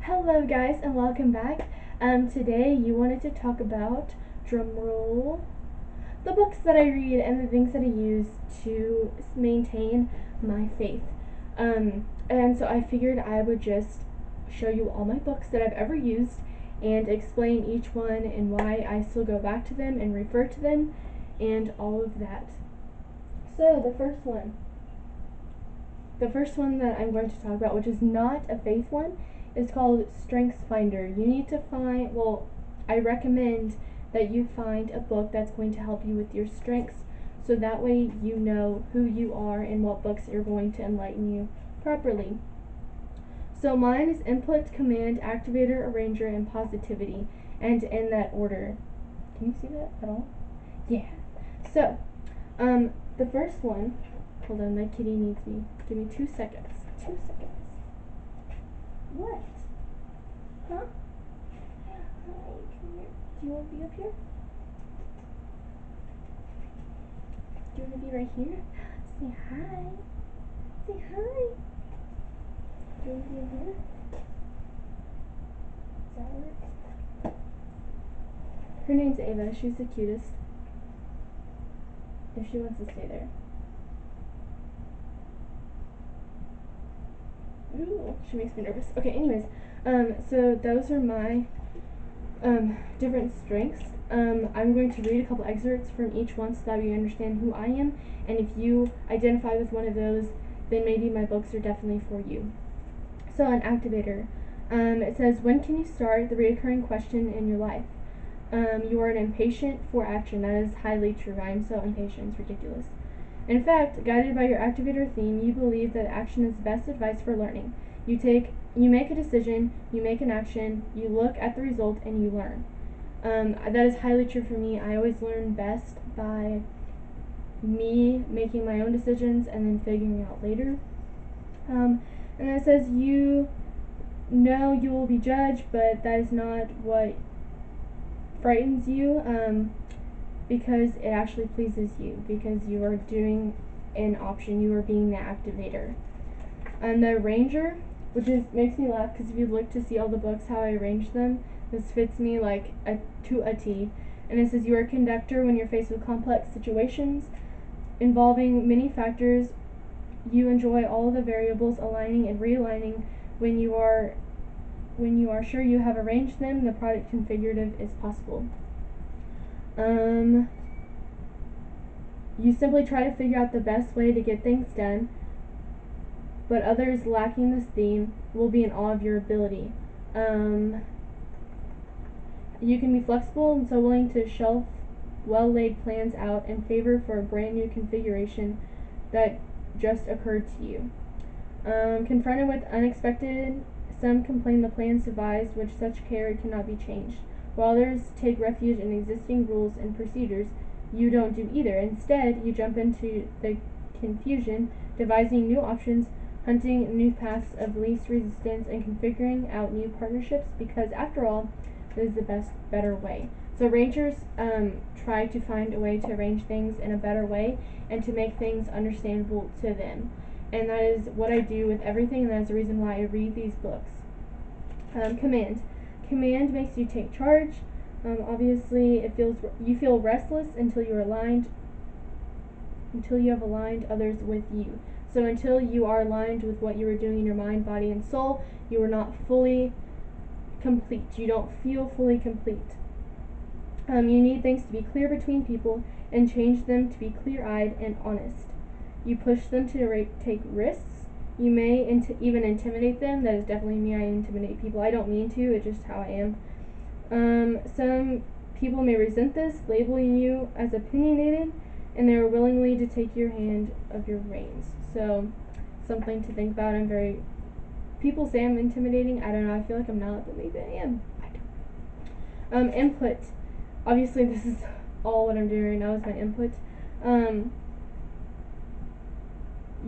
Hello guys and welcome back. Today you wanted to talk about, drumroll, the books that I read and the things that I use to maintain my faith. And so I figured I would just show you all my books that I've ever used and explain each one and why I still go back to them and refer to them and all of that. So the first one that I'm going to talk about, which is not a faith one, is called Strengths Finder. You need to find, well, I recommend that you find a book that's going to help you with your strengths so that way you know who you are and what books are going to enlighten you properly. So mine is Input, Command, Activator, Arranger, and Positivity, and in that order. Can you see that at all? Yeah. So, the first one, hold on, my kitty needs me. Give me 2 seconds. 2 seconds. What? Huh? Hi, come here. Do you want to be up here? Do you want to be right here? Say hi. Say hi. Do you want to be in here? Does that work? Her name's Ava. She's the cutest. If she wants to stay there. Ooh, she makes me nervous. Okay, anyways, so those are my different strengths. I'm going to read a couple excerpts from each one so that you understand who I am, and if you identify with one of those, then maybe my books are definitely for you. So, an activator. It says, when can you start? The recurring question in your life. You are an impatient for action. That is highly true. I am so impatient. It's ridiculous. In fact, guided by your activator theme, you believe that action is best advice for learning. You make a decision, you make an action, you look at the result, and you learn. That is highly true for me. I always learn best by me making my own decisions and then figuring out later. And then it says you know you will be judged, but that is not what frightens you. Because it actually pleases you, because you are doing an option, you are being the activator. And the arranger, which makes me laugh because if you look to see all the books how I arrange them, this fits me like to a T. And it says you are a conductor when you're faced with complex situations involving many factors. You enjoy all the variables aligning and realigning. When you are sure you have arranged them, the product configurative is possible. You simply try to figure out the best way to get things done, but others lacking this theme will be in awe of your ability. You can be flexible and so willing to shelf well-laid plans out in favor for a brand new configuration that just occurred to you. Confronted with unexpected, some complain the plans devised with such care cannot be changed, while others take refuge in existing rules and procedures. You don't do either. Instead, you jump into the confusion, devising new options, hunting new paths of least resistance, and configuring out new partnerships because, after all, this is the better way. So rangers try to find a way to arrange things in a better way and to make things understandable to them. And that is what I do with everything, and that's the reason why I read these books. Command. Command makes you take charge. Obviously, you feel restless until you have aligned others with you. So until you are aligned with what you are doing in your mind, body, and soul, you are not fully complete. You don't feel fully complete. You need things to be clear between people and change them to be clear-eyed and honest. You push them to take risks. You may even intimidate them. That is definitely me. I intimidate people. I don't mean to. It's just how I am. Some people may resent this, labeling you as opinionated, and they are willingly to take your hand of your reins. So, something to think about. People say I'm intimidating. I don't know. I feel like I'm not, but maybe I am. I don't know. Input. Obviously, this is all what I'm doing right now is my input.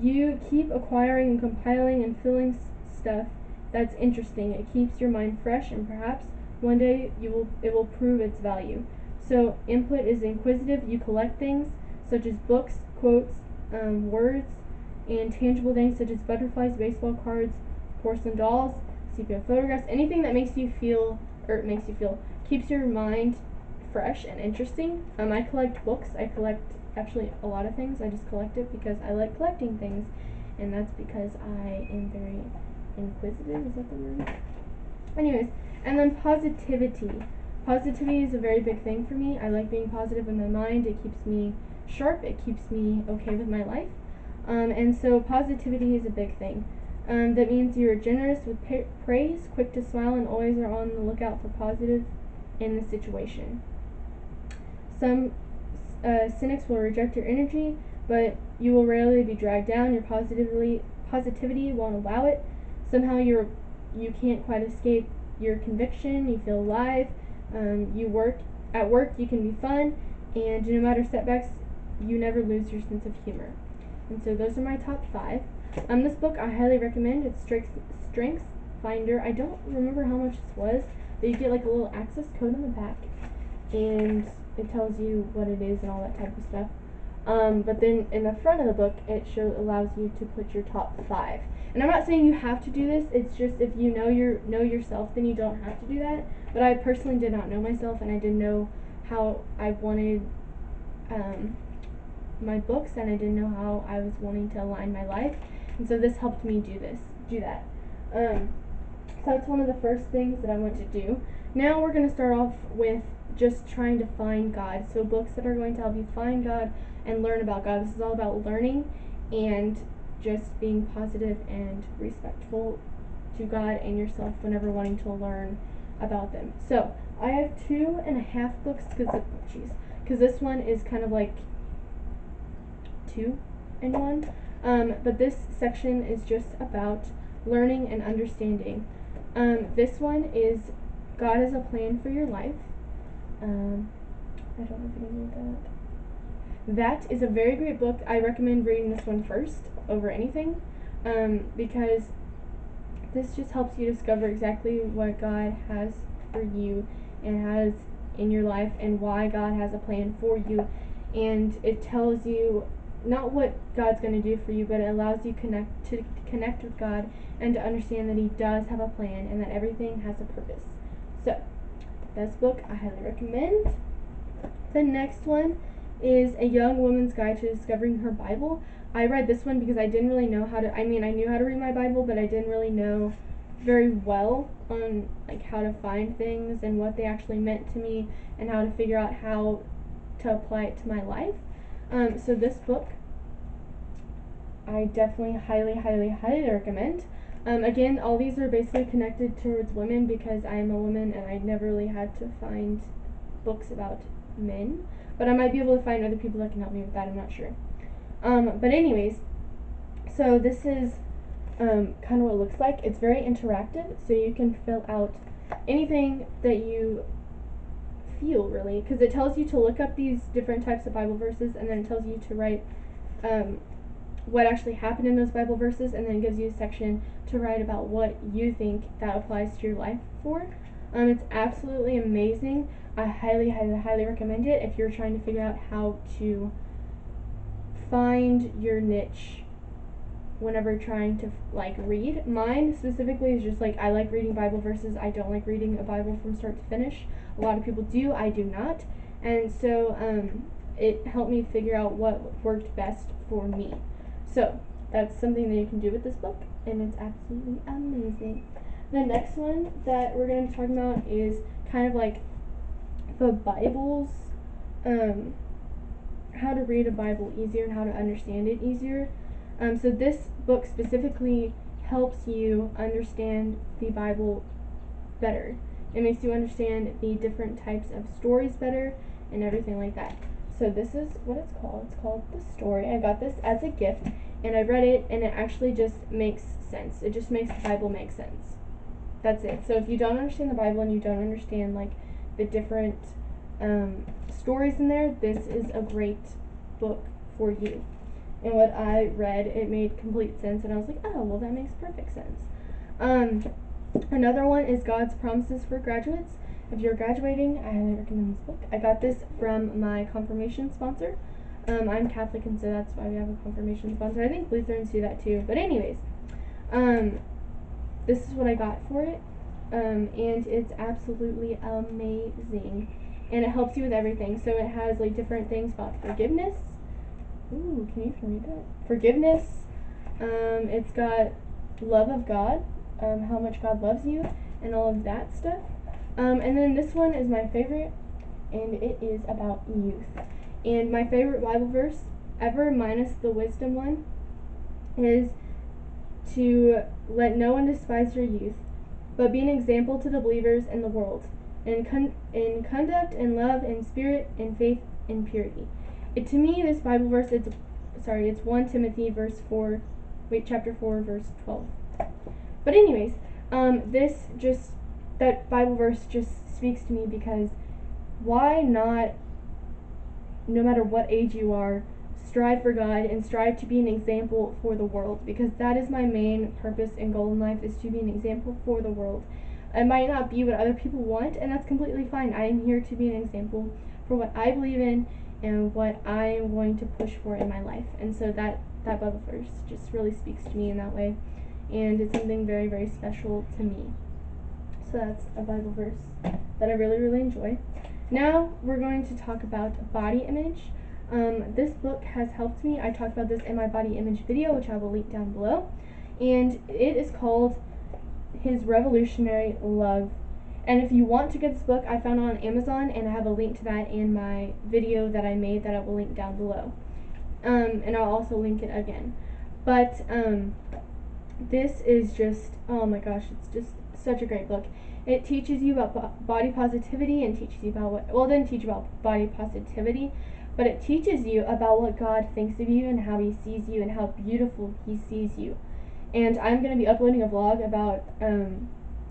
You keep acquiring and compiling and filling stuff that's interesting. It keeps your mind fresh, and perhaps one day it will prove its value. So input is inquisitive. You collect things such as books, quotes, words, and tangible things such as butterflies, baseball cards, porcelain dolls, sepia photographs, anything that keeps your mind fresh and interesting. I collect books. I collect actually a lot of things. I just collect it because I like collecting things, and that's because I am very inquisitive. Is that the word? Anyways, and then positivity. Positivity is a very big thing for me. I like being positive in my mind. It keeps me sharp. It keeps me okay with my life. And so positivity is a big thing. That means you're generous with praise, quick to smile, and always are on the lookout for positive in the situation. Some cynics will reject your energy, but you will rarely be dragged down. Your positivity won't allow it. Somehow you can't quite escape your conviction. You feel alive. At work you can be fun, and no matter setbacks, you never lose your sense of humor. And so those are my top 5. This book I highly recommend. It's Strengths Finder. I don't remember how much this was, but you get like a little access code on the back, and it tells you what it is and all that type of stuff. But then in the front of the book, it allows you to put your top 5. And I'm not saying you have to do this. It's just if you know yourself, then you don't have to do that. But I personally did not know myself, and I didn't know how I wanted my books, and I didn't know how I was wanting to align my life. And so this helped me do that. So that's one of the first things that I want to do. Now we're going to start off with just trying to find God. So books that are going to help you find God and learn about God. This is all about learning and just being positive and respectful to God and yourself whenever wanting to learn about them. So I have 2.5 books because this one is kind of like 2 in 1. But this section is just about learning and understanding. This one is God Has a Plan for Your Life. I don't know if you know that. That is a very great book. I recommend reading this one first over anything, because this just helps you discover exactly what God has for you and has in your life and why God has a plan for you. And it tells you not what God's going to do for you, but it allows you to connect with God and to understand that He does have a plan and that everything has a purpose. So, this book I highly recommend. The next one is A Young Woman's Guide to Discovering Her Bible. I read this one because I didn't really know I knew how to read my Bible, but I didn't really know very well on like how to find things and what they actually meant to me and how to figure out how to apply it to my life. So this book I definitely highly recommend. Again, all these are basically connected towards women because I am a woman and I never really had to find books about men, but I might be able to find other people that can help me with that. I'm not sure. But anyways, so this is kind of what it looks like. It's very interactive, so you can fill out anything that you feel, really, because it tells you to look up these different types of Bible verses, and then it tells you to write what actually happened in those Bible verses, and then it gives you a section to write about what you think that applies to your life for. It's absolutely amazing. I highly recommend it if you're trying to figure out how to find your niche whenever trying to read. Mine specifically is just I like reading Bible verses. I don't like reading a Bible from start to finish. A lot of people do. I do not. And so it helped me figure out what worked best for me. So that's something that you can do with this book, and it's absolutely amazing. The next one that we're going to be talking about is kind of like the Bible's, how to read a Bible easier and how to understand it easier. So this book specifically helps you understand the Bible better. It makes you understand the different types of stories better and everything like that. So this is what it's called. It's called The Story. I got this as a gift, and I read it, and it actually just makes sense. It just makes the Bible make sense. That's it. So if you don't understand the Bible and you don't understand the different stories in there, this is a great book for you. And what I read, it made complete sense, and I was like, oh, well, that makes perfect sense. Another one is God's Promises for Graduates. If you're graduating, I highly recommend this book. I got this from my confirmation sponsor. I'm Catholic, and so that's why we have a confirmation sponsor. I think Lutherans do that too. But anyways, this is what I got for it, and it's absolutely amazing, and it helps you with everything. So it has like different things about forgiveness. Ooh, can you even read that? Forgiveness. It's got love of God, how much God loves you, and all of that stuff. And then this one is my favorite, and it is about youth. And my favorite Bible verse ever, minus the wisdom one, is to let no one despise your youth, but be an example to the believers in the world, in conduct, in love, in spirit, in faith, in purity. To me, this Bible verse, it's 1 Timothy chapter 4, verse 12. But anyways, that Bible verse just speaks to me, because why not, no matter what age you are, strive for God and strive to be an example for the world, because that is my main purpose and goal in life, is to be an example for the world. It might not be what other people want, and that's completely fine. I am here to be an example for what I believe in and what I am going to push for in my life. And so that Bible verse just really speaks to me in that way, and it's something very, very special to me. So that's a Bible verse that I really, really enjoy. Now we're going to talk about body image. This book has helped me. I talked about this in my body image video, which I will link down below. And it is called His Revolutionary Love. And if you want to get this book, I found it on Amazon, and I have a link to that in my video that I made that I will link down below. And I'll also link it again. But this is just, oh my gosh, it's just such a great book. It teaches you about body positivity, and teaches you about it doesn't teach you about body positivity, but it teaches you about what God thinks of you and how He sees you and how beautiful He sees you. And I'm going to be uploading a vlog about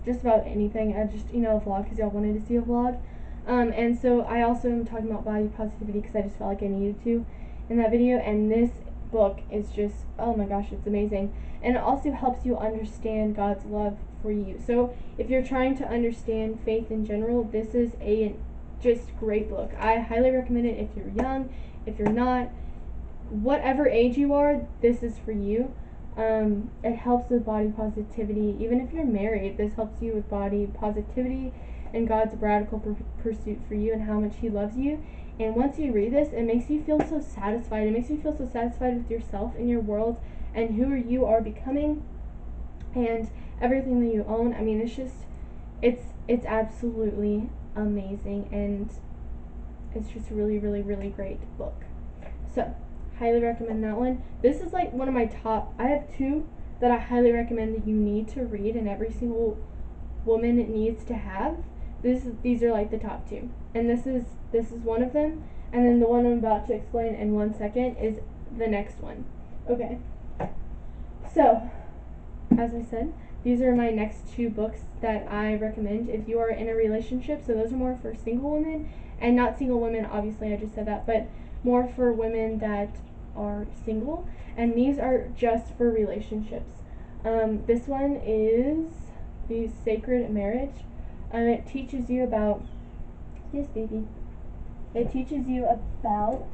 just about anything. A vlog, because y'all wanted to see a vlog. And so I also am talking about body positivity because I just felt like I needed to in that video. And this book is just, oh my gosh, it's amazing. And it also helps you understand God's love for you. So if you're trying to understand faith in general, this is a just great book. I highly recommend it if you're young, if you're not, whatever age you are, this is for you. It helps with body positivity. Even if you're married, this helps you with body positivity and God's radical pursuit for you and how much He loves you. And once you read this, it makes you feel so satisfied. It makes you feel so satisfied with yourself and your world and who you are becoming and everything that you own. I mean, it's absolutely amazing, and it's just a really, really, really great book. So highly recommend that one. This is like one of my top. I have two that I highly recommend that you need to read, and every single woman needs to have. These are like the top two, and this is one of them, and then the one I'm about to explain in 1 second is the next one. Okay, so as I said, these are my next two books that I recommend if you are in a relationship. So those are more for single women, and not single women, obviously I just said that, but more for women that are single, and these are just for relationships. This one is The Sacred Marriage. It teaches you about, yes baby, it teaches you about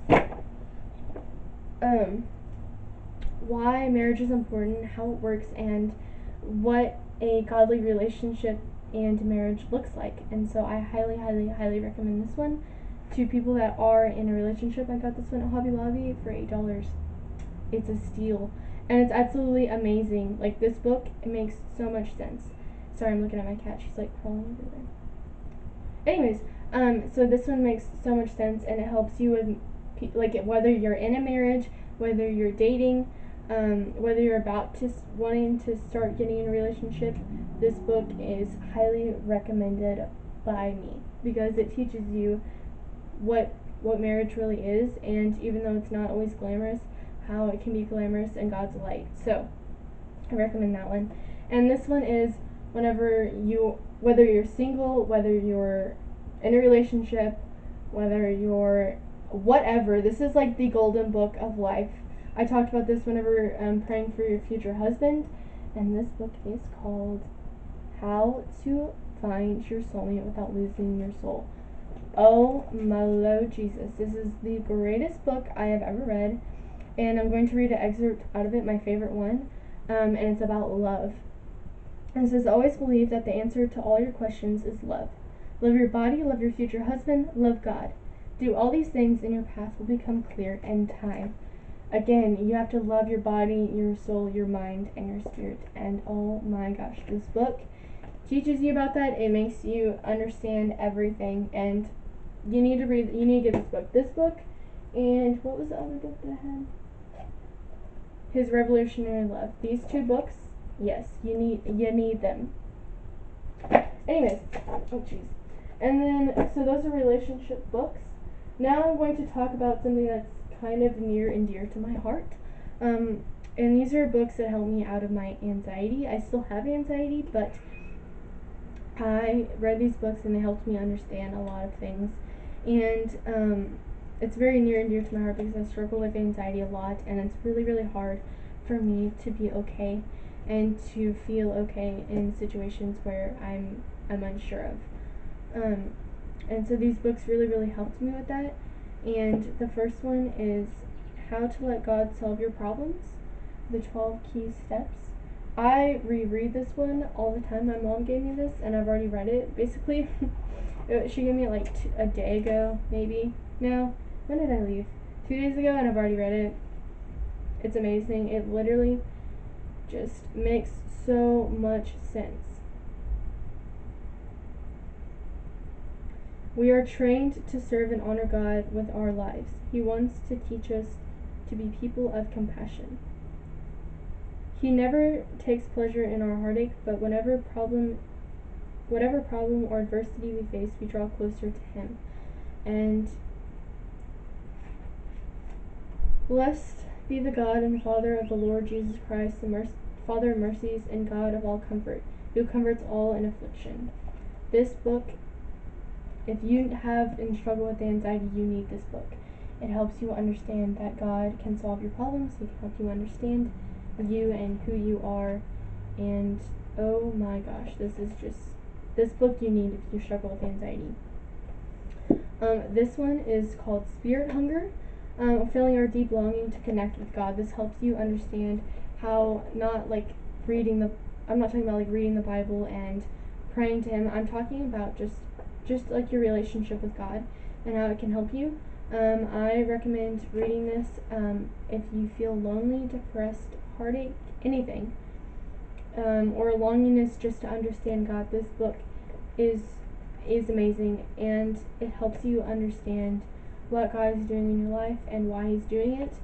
why marriage is important, how it works, and what a godly relationship and marriage looks like. And so I highly, highly, highly recommend this one to people that are in a relationship. I got this one at Hobby Lobby for $8. It's a steal, and it's absolutely amazing. Like, this book, it makes so much sense. Sorry, I'm looking at my cat. She's like crawling everywhere. Anyways, so this one makes so much sense, and it helps you with whether you're in a marriage, whether you're dating, whether you're about to wanting to start getting in a relationship. This book is highly recommended by me because it teaches you what marriage really is, and even though it's not always glamorous, how it can be glamorous in God's light. So I recommend that one. And this one is whether you're single, whether you're in a relationship, whether you're whatever, this is like the golden book of life. I talked about this whenever praying for your future husband, and this book is called How to Find Your Soulmate Without Losing Your Soul. Oh my Lord Jesus, this is the greatest book I have ever read, and I'm going to read an excerpt out of it, my favorite one, and it's about love. And it says, always believe that the answer to all your questions is love. Love your body, love your future husband, love God. Do all these things and your path will become clear in time. Again, you have to love your body, your soul, your mind, and your spirit. And oh my gosh, this book teaches you about that. It makes you understand everything. And you need to get this book. This book, and what was the other book that I had? His Revolutionary Love. These two books, yes, you need them. Anyways, oh jeez. And then, so those are relationship books. Now I'm going to talk about something that's kind of near and dear to my heart. And these are books that help me out of my anxiety. I still have anxiety, but I read these books and they helped me understand a lot of things. And it's very near and dear to my heart because I struggle with anxiety a lot, and it's really, really hard for me to be okay and to feel okay in situations where I'm unsure of. And so these books really, really helped me with that. And the first one is How to Let God Solve Your Problems, the 12 Key Steps. I reread this one all the time. My mom gave me this, and I've already read it. Basically, she gave me it like a day ago, maybe. No, when did I leave? 2 days ago, and I've already read it. It's amazing. It literally just makes so much sense. We are trained to serve and honor God with our lives. He wants to teach us to be people of compassion. He never takes pleasure in our heartache, but whatever problem or adversity we face, we draw closer to Him. And blessed be the God and Father of the Lord Jesus Christ, the Father of mercies and God of all comfort, who comforts all in affliction. This book, if you have and struggle with anxiety, you need this book. It helps you understand that God can solve your problems. It can help you understand you and who you are. And oh my gosh, this book you need if you struggle with anxiety. This one is called Spirit Hunger, feeling our deep longing to connect with God. This helps you understand how I'm not talking about like reading the Bible and praying to Him. I'm talking about just like your relationship with God and how it can help you. I recommend reading this if you feel lonely, depressed, heartache, anything, or longingness just to understand God. This book is amazing, and it helps you understand what God is doing in your life and why He's doing it,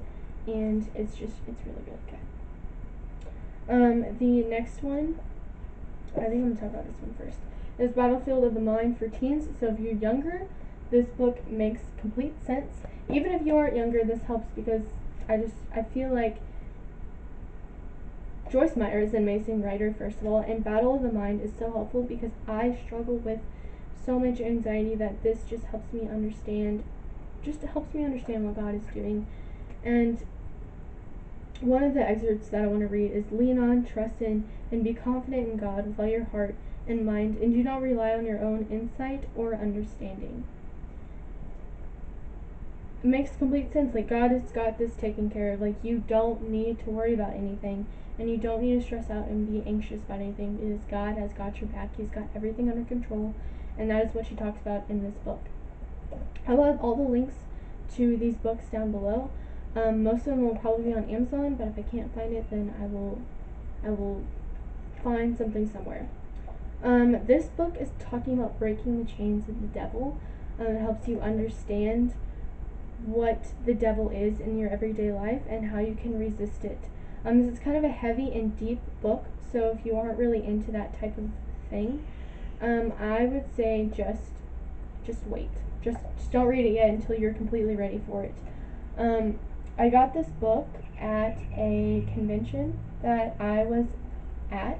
and it's really, really good. The next one, I think I'm going to talk about this one first, is Battlefield of the Mind for teens. So if you're younger, this book makes complete sense. Even if you aren't younger, this helps because I feel like Joyce Meyer is an amazing writer, first of all, and Battle of the Mind is so helpful because I struggle with so much anxiety that this just helps me understand what God is doing. And one of the excerpts that I want to read is lean on, trust in, and be confident in God with all your heart and mind, and do not rely on your own insight or understanding. It makes complete sense. Like, God has got this taken care of. Like, you don't need to worry about anything, and you don't need to stress out and be anxious about anything because God has got your back. He's got everything under control, and that is what she talks about in this book. I will have all the links to these books down below. Most of them will probably be on Amazon, but if I can't find it, then I will find something somewhere. This book is talking about breaking the chains of the devil. It helps you understand what the devil is in your everyday life and how you can resist it. This is kind of a heavy and deep book, so if you aren't really into that type of thing, I would say just wait. Just don't read it yet until you're completely ready for it. I got this book at a convention that I was at,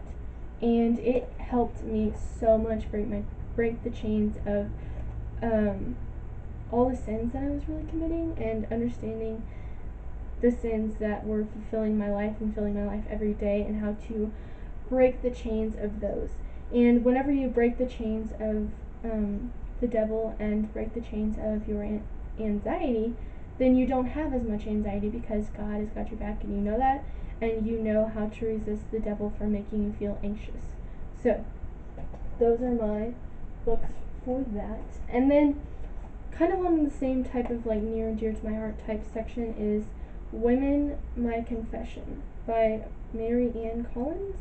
and it helped me so much break the chains of all the sins that I was really committing and understanding the sins that were fulfilling my life and filling my life every day and how to break the chains of those. And whenever you break the chains of the devil and break the chains of your anxiety, then you don't have as much anxiety because God has got your back and you know that, and you know how to resist the devil from making you feel anxious. So those are my books for that. And then kind of on the same type of like near and dear to my heart type section is Women, My Confession by Mary Ann Collins,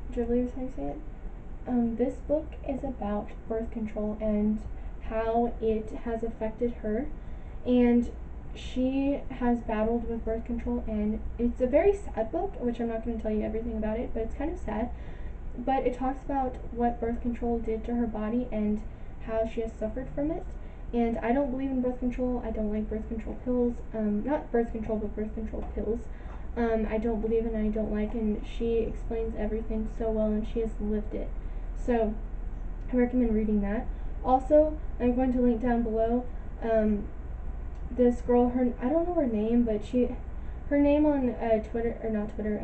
which I believe is how you say it. This book is about birth control and how it has affected her, and she has battled with birth control, and it's a very sad book, which I'm not going to tell you everything about it, but it's kind of sad. But it talks about what birth control did to her body and how she has suffered from it. And I don't believe in birth control. I don't like birth control pills. Not birth control, but birth control pills. I don't believe in and I don't like, and she explains everything so well, and she has lived it. So I recommend reading that. Also, I'm going to link down below this girl. I don't know her name, but her name on Twitter, or not Twitter,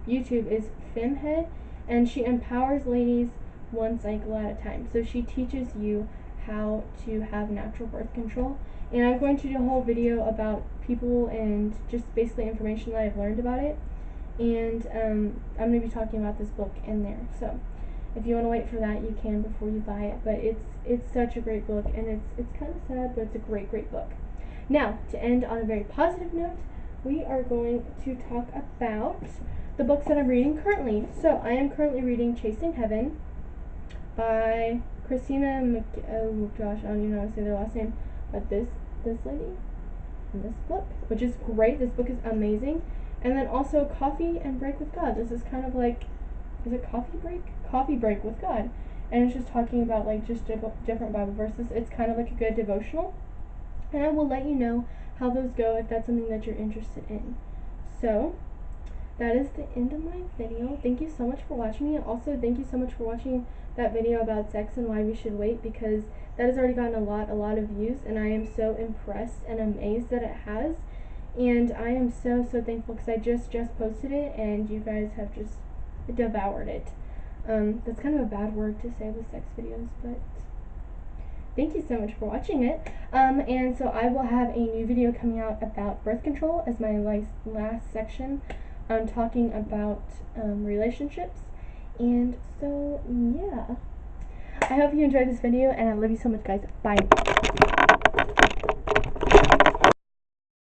YouTube is Femhead, and she empowers ladies one cycle at a time. So she teaches you how to have natural birth control, and I'm going to do a whole video about people and just basically information that I've learned about it, and I'm going to be talking about this book in there. So if you want to wait for that, you can before you buy it, but it's such a great book, and it's kind of sad, but it's a great book. Now, to end on a very positive note, we are going to talk about the books that I'm reading currently. So I am currently reading Chasing Heaven by Christina oh gosh, I don't even know how to say their last name, but this lady in this book, which is great. This book is amazing. And then also Coffee and Break with God. This is kind of like, is it Coffee Break? Coffee Break with God. And it's just talking about like just different Bible verses. It's kind of like a good devotional. And I will let you know how those go if that's something that you're interested in. So that is the end of my video. Thank you so much for watching it. Also, thank you so much for watching that video about sex and why we should wait, because that has already gotten a lot of views, and I am so impressed and amazed that it has. And I am so thankful, because I just posted it and you guys have just devoured it. That's kind of a bad word to say with sex videos, but thank you so much for watching it. And so I will have a new video coming out about birth control as my last section. I'm talking about relationships. And so, yeah. I hope you enjoyed this video, and I love you so much, guys. Bye.